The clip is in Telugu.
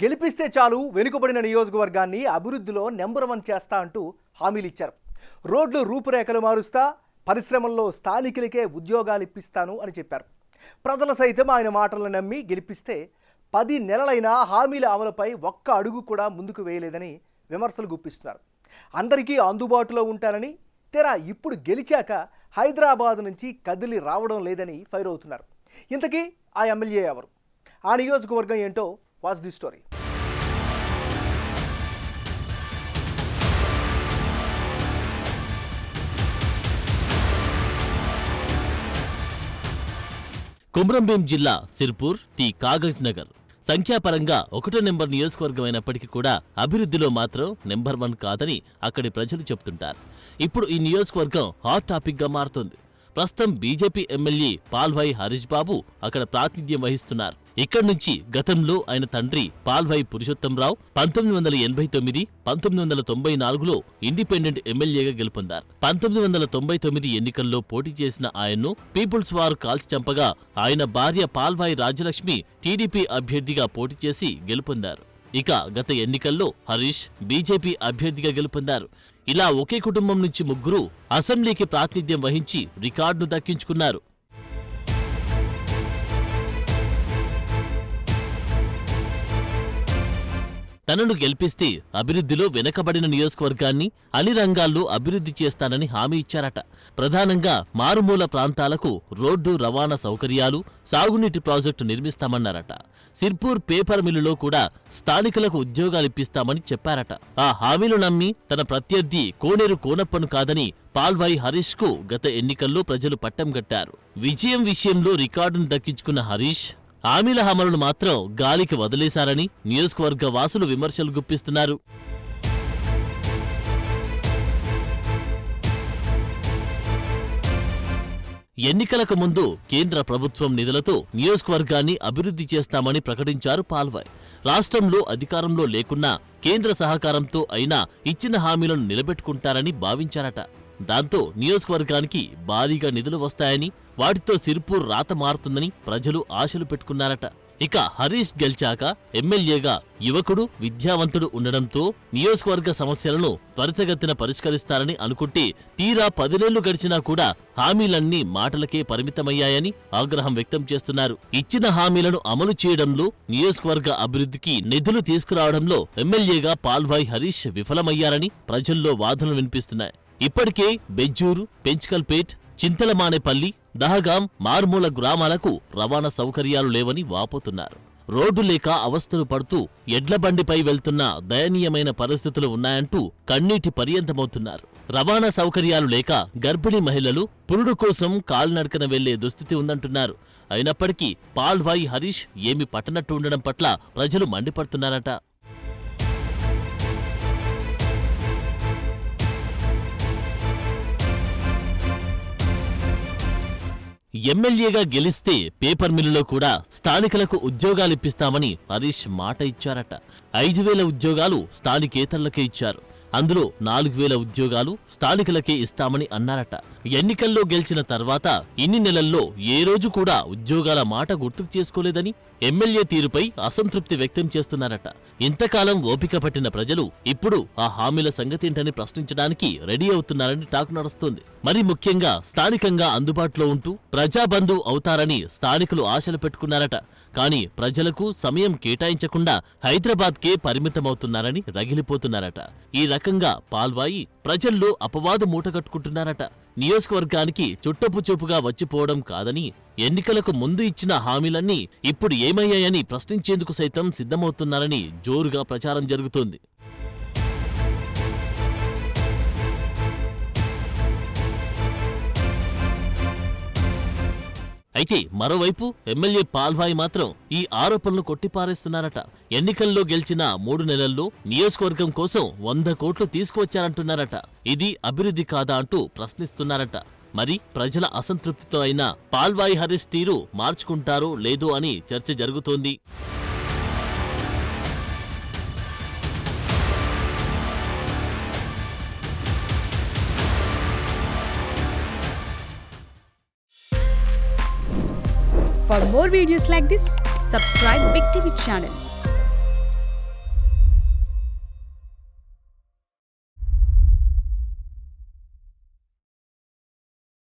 గెలిపిస్తే చాలు వెనుకబడిన నియోజకవర్గాన్ని అభివృద్ధిలో నెంబర్ 1 చేస్తా అంటూ హామీలు ఇచ్చారు. రోడ్లు రూపురేఖలు మారుస్తా, పరిశ్రమల్లో స్థానికులకే ఉద్యోగాలు ఇప్పిస్తాను అని చెప్పారు. ప్రజలు సైతం ఆయన మాటలను నమ్మి గెలిపిస్తే 10 నెలలైనా హామీల అమలుపై ఒక్క అడుగు కూడా ముందుకు వేయలేదని విమర్శలు గుప్పిస్తున్నారు. అందరికీ అందుబాటులో ఉంటానని తెరా ఇప్పుడు గెలిచాక హైదరాబాద్ నుంచి కదిలి రావడం లేదని ఫైర్ అవుతున్నారు. ఇంతకీ ఆ ఎమ్మెల్యే ఎవరు, ఆ నియోజకవర్గం ఏంటో వాచ్ ది స్టోరీ. కొమరంభీం జిల్లా సిర్పూర్ టి కాగజ్ నగర్ సంఖ్యాపరంగా 1వ నెంబర్ నియోజకవర్గం అయినప్పటికీ కూడా అభివృద్ధిలో మాత్రం నెంబర్ 1 కాదని అక్కడి ప్రజలు చెప్తుంటారు. ఇప్పుడు ఈ నియోజకవర్గం హాట్ టాపిక్ గా మారుతోంది. ప్రస్తుతం బీజేపీ ఎమ్మెల్యే పాల్వాయి హరీష్ బాబు అక్కడ ప్రాతినిధ్యం వహిస్తున్నారు. ఇక్కడి నుంచి గతంలో ఆయన తండ్రి పాల్వాయి పురుషోత్తంరావు 1989, 1994లో ఇండిపెండెంట్ ఎమ్మెల్యేగా గెలుపొందారు. 1999 ఎన్నికల్లో పోటీ చేసిన ఆయన్ను పీపుల్స్ వార్ కాల్చి చంపగా ఆయన భార్య పాల్వాయి రాజ్యలక్ష్మి టీడీపీ అభ్యర్థిగా పోటీ చేసి గెలుపొందారు. ఇక గత ఎన్నికల్లో హరీష్ బీజేపీ అభ్యర్థిగా గెలుపొందారు. ఇలా ఒకే కుటుంబం నుంచి ముగ్గురు అసెంబ్లీకి ప్రాతినిధ్యం వహించి రికార్డును దక్కించుకున్నారు. తనను గెలిపిస్తే అభివృద్ధిలో వెనకబడిన నియోజకవర్గాన్ని అన్ని రంగాల్లో అభివృద్ధి చేస్తానని హామీ ఇచ్చారట. ప్రధానంగా మారుమూల ప్రాంతాలకు రోడ్డు రవాణా సౌకర్యాలు, సాగునీటి ప్రాజెక్టు నిర్మిస్తామన్నారట. సిర్పూర్ పేపర్ మిల్లులో కూడా స్థానికులకు ఉద్యోగాలిప్పిస్తామని చెప్పారట. ఆ హామీలు నమ్మి తన ప్రత్యర్థి కోనేరు కోనప్పను కాదని పాల్వాయి హరీష్ కు గత ఎన్నికల్లో ప్రజలు పట్టం కట్టారు. విజయం విషయంలో రికార్డును దక్కించుకున్న హరీష్ హామీల అమలును మాత్రం గాలికి వదిలేశారని నియోజకవర్గ వాసులు విమర్శలు గుప్పిస్తున్నారు. ఎన్నికలకు ముందు కేంద్ర ప్రభుత్వం నిధులతో నియోజకవర్గాన్ని అభివృద్ధి చేస్తామని ప్రకటించారు పాల్వాయ్. రాష్ట్రంలో అధికారంలో లేకున్నా కేంద్ర సహకారంతో అయినా ఇచ్చిన హామీలను నిలబెట్టుకుంటారని భావించారట. దాంతో నియోజకవర్గానికి భారీగా నిధులు వస్తాయని, వాటితో సిర్పూర్ రాత మారుతుందని ప్రజలు ఆశలు పెట్టుకున్నారట. ఇక హరీష్ గెలిచాక ఎమ్మెల్యేగా యువకుడు, విద్యావంతుడు ఉండడంతో నియోజకవర్గ సమస్యలను త్వరితగతిన పరిష్కరిస్తారని అనుకుంటే తీరా 10 నెలలు గడిచినా కూడా హామీలన్నీ మాటలకే పరిమితమయ్యాయని ఆగ్రహం వ్యక్తం చేస్తున్నారు. ఇచ్చిన హామీలను అమలు చేయడంలో, నియోజకవర్గ అభివృద్ధికి నిధులు తీసుకురావడంలో ఎమ్మెల్యేగా పాల్వాయి హరీష్ విఫలమయ్యారని ప్రజల్లో వాదనలు వినిపిస్తున్నాయి. ఇప్పటికే బెజ్జూరు, పెంచ్కల్పేట్, చింతలమానేపల్లి, దహగాం మారుమూల గ్రామాలకు రవాణా సౌకర్యాలు లేవని వాపోతున్నారు. రోడ్డు లేక అవస్థలు పడుతూ ఎడ్లబండిపై వెళ్తున్న దయనీయమైన పరిస్థితులు ఉన్నాయంటూ కన్నీటి పర్యంతమవుతున్నారు. రవాణా సౌకర్యాలు లేక గర్భిణీ మహిళలు పురుడు కోసం కాలినడకన వెళ్లే దుస్థితి ఉందంటున్నారు. అయినప్పటికీ పాల్వాయి హరీష్ ఏమి పట్టనట్టు ఉండడం పట్ల ప్రజలు మండిపడుతున్నారట. ఎమ్మెల్యేగా గెలిస్తే పేపర్ మిల్లులో కూడా స్థానికులకు ఉద్యోగాలిప్పిస్తామని హరీష్ మాట ఇచ్చారట. 5,000 ఉద్యోగాలు స్థానికేతరులకే ఇచ్చారు. అందులో 4,000 ఉద్యోగాలు స్థానికులకే ఇస్తామని అన్నారట. ఎన్నికల్లో గెలిచిన తర్వాత ఇన్ని నెలల్లో ఏ రోజు కూడా ఉద్యోగాల మాట గుర్తుకు చేసుకోలేదని ఎమ్మెల్యే తీరుపై అసంతృప్తి వ్యక్తం చేస్తున్నారట. ఇంతకాలం ఓపిక పట్టిన ప్రజలు ఇప్పుడు ఆ హామీల సంగతేంటని ప్రశ్నించడానికి రెడీ అవుతున్నారని టాక్ నడుస్తోంది. మరి ముఖ్యంగా స్థానికంగా అందుబాటులో ఉంటూ ప్రజాబంధు అవుతారని స్థానికులు ఆశలు పెట్టుకున్నారట. కానీ ప్రజలకు సమయం కేటాయించకుండా హైదరాబాద్కే పరిమితమవుతున్నారని రగిలిపోతున్నారట. ఈ రకంగా పాల్వాయి ప్రజల్లో అపవాదు మూటగట్టుకుంటున్నారట. నియోజకవర్గానికి చుట్టపు చూపుగా వచ్చిపోవడం కాదని, ఎన్నికలకు ముందు ఇచ్చిన హామీలన్నీ ఇప్పుడు ఏమయ్యాయని ప్రశ్నించేందుకు సైతం సిద్ధమవుతున్నారని జోరుగా ప్రచారం జరుగుతోంది. అయితే మరోవైపు ఎమ్మెల్యే పాల్వాయి మాత్రం ఈ ఆరోపణలు కొట్టిపారేస్తున్నారట. ఎన్నికల్లో గెలిచిన 3 నెలల్లో నియోజకవర్గం కోసం 100 కోట్లు తీసుకువచ్చారంటున్నారట. ఇది అభివృద్ధి కాదా అంటూ ప్రశ్నిస్తున్నారట. మరి ప్రజల అసంతృప్తితో అయినా పాల్వాయి హరీష్ తీరు మార్చుకుంటారో లేదో అని చర్చ జరుగుతోంది. For more videos like this, subscribe Big TV channel.